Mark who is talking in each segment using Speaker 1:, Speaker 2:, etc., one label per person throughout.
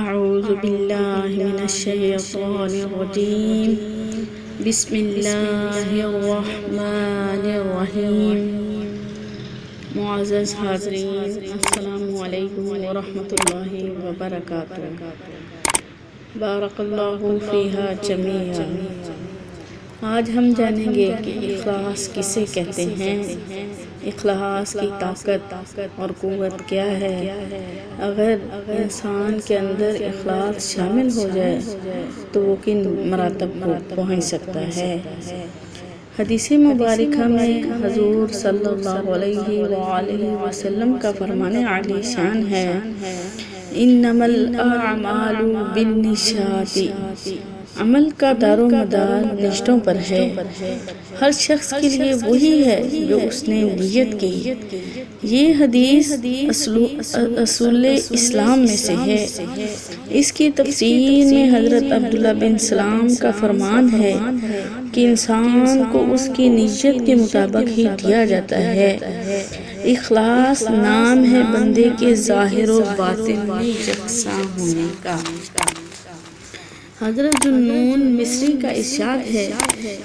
Speaker 1: أعوذ بالله من الشيطان الرجيم بسم الله الرحمن الرحیم۔ معزز حاضرین، السلام علیکم ورحمۃ اللہ وبرکاتہ۔ بارک اللہ فیہا جمیعا۔ آج ہم جانیں گے کہ اخلاص کسے کہتے ہیں، اخلاص کی طاقت اور قوت کیا ہے۔ اگر انسان کے اندر اخلاص شامل ہو جائے تو وہ کن مراتب کو پہنچ سکتا ہے۔ حدیث مبارکہ میں حضور صلی اللہ علیہ وآلہ وسلم کا فرمان عالی شان ہے، انما الاعمال بالنیات۔ عمل کا دار و مدار نیتوں پر ہے۔ ہر شخص کے لیے وہی ہے جو اس نے نیت کی۔ یہ حدیث اصول اسلام میں سے ہے۔ اس کی تفسیر میں حضرت عبداللہ بن سلام کا فرمان ہے کہ انسان کو اس کی نیت کے مطابق ہی دیا جاتا ہے۔ اخلاص نام ہے بندے کے ظاہر و باطن میں یکساں ہونے کا۔ حضرت ذوالنون مصری کا ارشاد ہے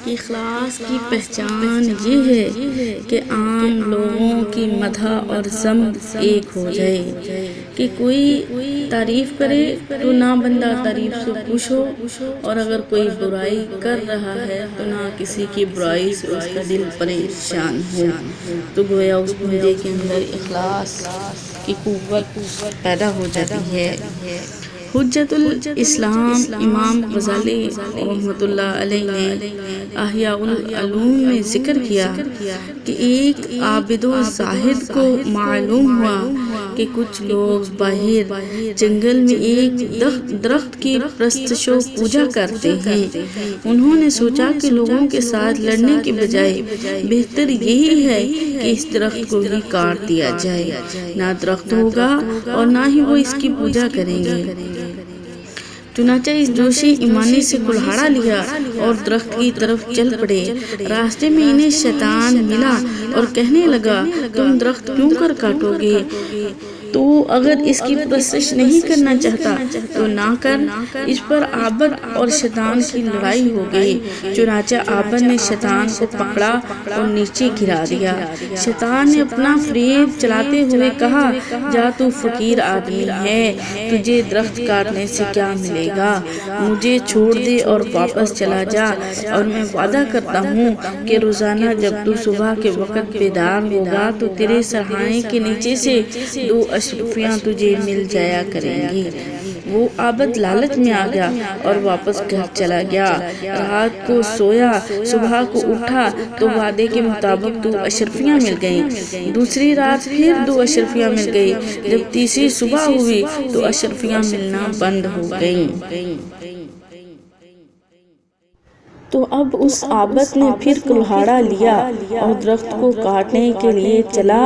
Speaker 1: کہ اخلاص کی پہچان یہ ہے کہ عام لوگوں کی مدح اور ذم ایک ہو جائے، کہ کوئی تعریف کرے تو نہ بندہ تعریف سے پوچھو، اور اگر کوئی برائی کر رہا ہے تو نہ کسی کی برائی سے اس کا دل پریشان ہو۔ تو گویا اس بندے کے اندر اخلاص کی قوت پیدا ہو جاتی ہے۔ حجت الاسلام امام غزالی رحمۃ اللہ علیہ نے احیاء العلوم میں ذکر کیا کہ ایک عابد و زاہد کو معلوم ہوا کہ کچھ لوگ باہر جنگل میں ایک درخت کی پرستش و پوجا کرتے ہیں۔ انہوں نے سوچا کہ لوگوں کے ساتھ لڑنے کے بجائے بہتر یہی ہے کہ اس درخت کو ہی کاٹ دیا جائے، نہ درخت ہوگا اور نہ ہی وہ اس کی پوجا کریں گے۔ چنانچہ اس جوشی ایمانی سے کلہاڑا لیا اور درخت کی طرف چل پڑے۔ راستے میں انہیں شیطان ملا اور کہنے لگا، تم درخت کیوں کر کاٹو گے؟ تو اگر اس کی پرستش نہیں کرنا چاہتا تو نہ کر۔ اس پر عابد اور شیطان کی لڑائی ہو گئی۔ چنانچہ عابد نے شیطان کو پکڑا اور نیچے گرا دیا۔ شیطان نے اپنا فریب چلاتے ہوئے کہا، جا تو فقیر آدمی ہے، تجھے درخت کاٹنے سے کیا ملے گا؟ مجھے چھوڑ دے اور واپس چلا جا، اور میں وعدہ کرتا ہوں کہ روزانہ جب تو صبح کے وقت بیدار ہوگا تو تیرے سرہانے کے نیچے سے 2 اشرفیاں تجھے مل جایا کریں گی۔ وہ عابد لالچ میں آ گیا اور واپس گھر چلا گیا۔ رات کو سویا، صبح کو اٹھا تو وعدے کے مطابق 2 اشرفیاں مل گئیں۔ دوسری رات پھر 2 اشرفیاں مل گئی۔ جب تیسری صبح ہوئی تو اشرفیاں ملنا بند ہو گئیں۔ تو اب اس عابد نے پھر کلہاڑا لیا اور درخت کو کاٹنے کے لیے چلا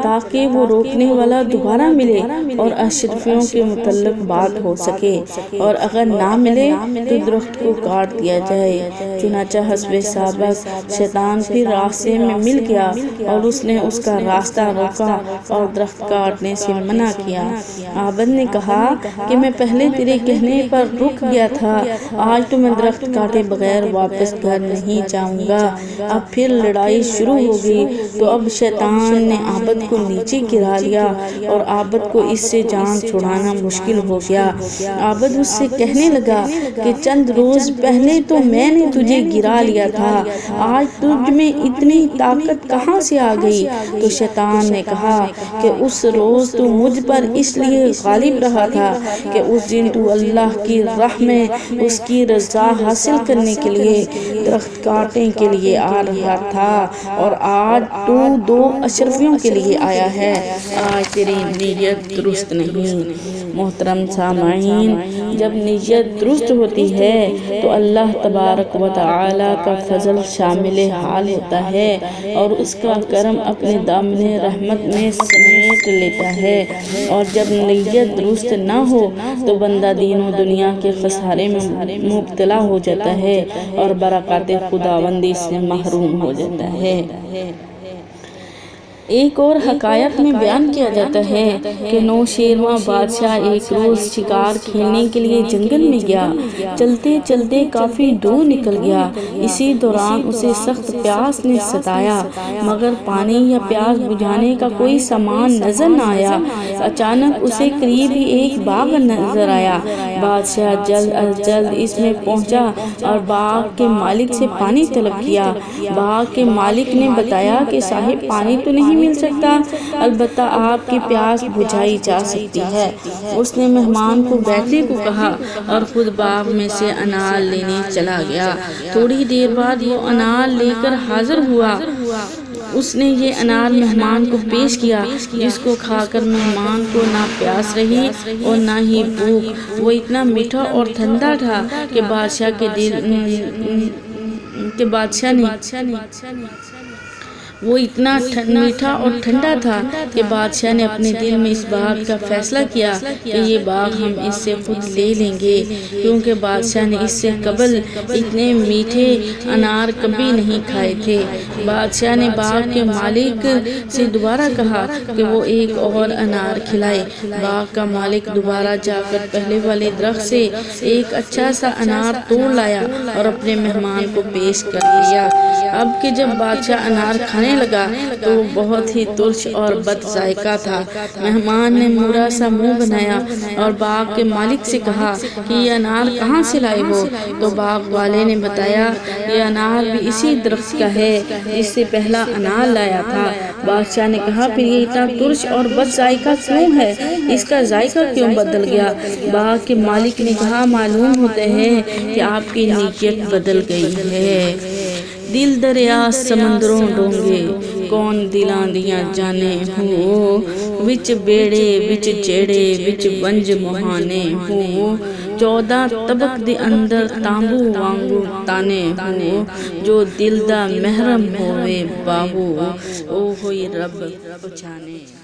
Speaker 1: تاکہ وہ روکنے والا دوبارہ ملے اور اشرفیوں کے متعلق بات ہو سکے، اور اگر نہ ملے تو درخت کو کاٹ دیا جائے۔ چنانچہ حسب سابق شیطان پھر راستے میں مل گیا اور اس نے اس کا راستہ روکا اور درخت کاٹنے سے منع کیا۔ عابد نے کہا کہ میں پہلے تیرے کہنے پر رک گیا تھا، آج تو میں درخت کاٹے بغیر واپس گھر نہیں جاؤں گا۔ اب پھر لڑائی شروع ہو گئی تو اب شیطان نے عابد کو نیچے گرا لیا اور عابد کو اس سے جان چھڑانا مشکل ہو گیا۔ عابد اس سے کہنے لگا کہ چند روز پہلے تو میں نے تجھے گرا لیا تھا، آج تجھ میں اتنی طاقت کہاں سے آ گئی؟ تو شیطان نے کہا کہ اس روز تو مجھ پر اس لیے غالب رہا تھا کہ اس دن تو اللہ کی راہ میں اس کی رضا حاصل کرنے کے لیے درخت کاٹنے کے لیے آ رہا تھا، اور آج تو 2 اشرفیوں کے لیے آیا ہے۔ آج تیری نیت درست نہیں۔ محترم سامعین، جب نیت درست ہوتی ہے تو اللہ تبارک و تعالی کا فضل شامل حال ہوتا ہے اور اس کا کرم اپنے دامن رحمت میں سمیٹ لیتا ہے، اور جب نیت درست نہ ہو تو بندہ دین و دنیا کے خسارے میں مبتلا ہو جاتا ہے اور برکات خداوندی سے محروم ہو جاتا ہے۔ ایک اور حکایت میں بیان کیا جاتا ہے کہ نوشیروان بادشاہ ایک روز شکار کھیلنے کے لیے جنگل میں گیا۔ چلتے چلتے کافی دور نکل گیا۔ اسی دوران اسے سخت پیاس نے ستایا، مگر پانی یا پیاس بجھانے کا کوئی سامان نظر نہ آیا۔ اچانک اسے قریب ہی ایک باغ نظر آیا۔ بادشاہ جلد از جلد اس میں پہنچا اور باغ کے مالک سے پانی طلب کیا۔ باغ کے مالک نے بتایا کہ صاحب پانی تو نہیں مل سکتا، البتہ آپ کی پیاس بجھائی جا سکتی ہے۔ اس نے مہمان کو بیٹھنے کو کہا اور خود باغ میں سے انار لینے چلا گیا۔ تھوڑی دیر بعد وہ انار لے کر حاضر ہوا۔ اس نے یہ انار مہمان کو پیش کیا، جس کو کھا کر مہمان کو نہ پیاس رہی اور نہ ہی بھوک۔ وہ اتنا میٹھا اور ٹھنڈا تھا کہ بادشاہ نے اپنے دل میں اس باغ کا فیصلہ کیا کہ یہ باغ ہم اس سے خود لے لیں گے، کیونکہ بادشاہ نے اس سے قبل اتنے میٹھے انار کبھی نہیں کھائے تھے۔ بادشاہ نے باغ کے مالک سے دوبارہ کہا کہ وہ ایک اور انار کھلائے۔ باغ کا مالک دوبارہ جا کر پہلے والے درخت سے ایک اچھا سا انار توڑ لایا اور اپنے مہمان کو پیش کر دیا۔ اب کہ جب بادشاہ انار کھانے لگا تو وہ بہت ہی ترش اور بد ذائقہ تھا۔ مہمان نے مرا سا منہ بنایا اور باغ کے مالک سے کہا کہ یہ انار کہاں سے لائے ہو؟ تو باغ والے نے بتایا یہ انار بھی اسی درخت کا ہے جس سے پہلا انار لایا تھا۔ بادشاہ نے کہا پھر یہ اتنا ترش اور بد ذائقہ کیوں ہے؟ اس کا ذائقہ کیوں بدل گیا؟ باغ کے مالک نے کہا معلوم ہوتا ہے کہ آپ کی نیت بدل گئی ہے۔ دل دریا سمندروں ڈونگے، کون دلاں دیاں جانے ہو، وچ بیڑے وچ جیڑے وچ ونج مہانے ہو، 14 طبق دے اندر تانبو وانگو تانے ہو، جو دل دا محرم ہوئے باہو، او ہوئی رب پہچانے۔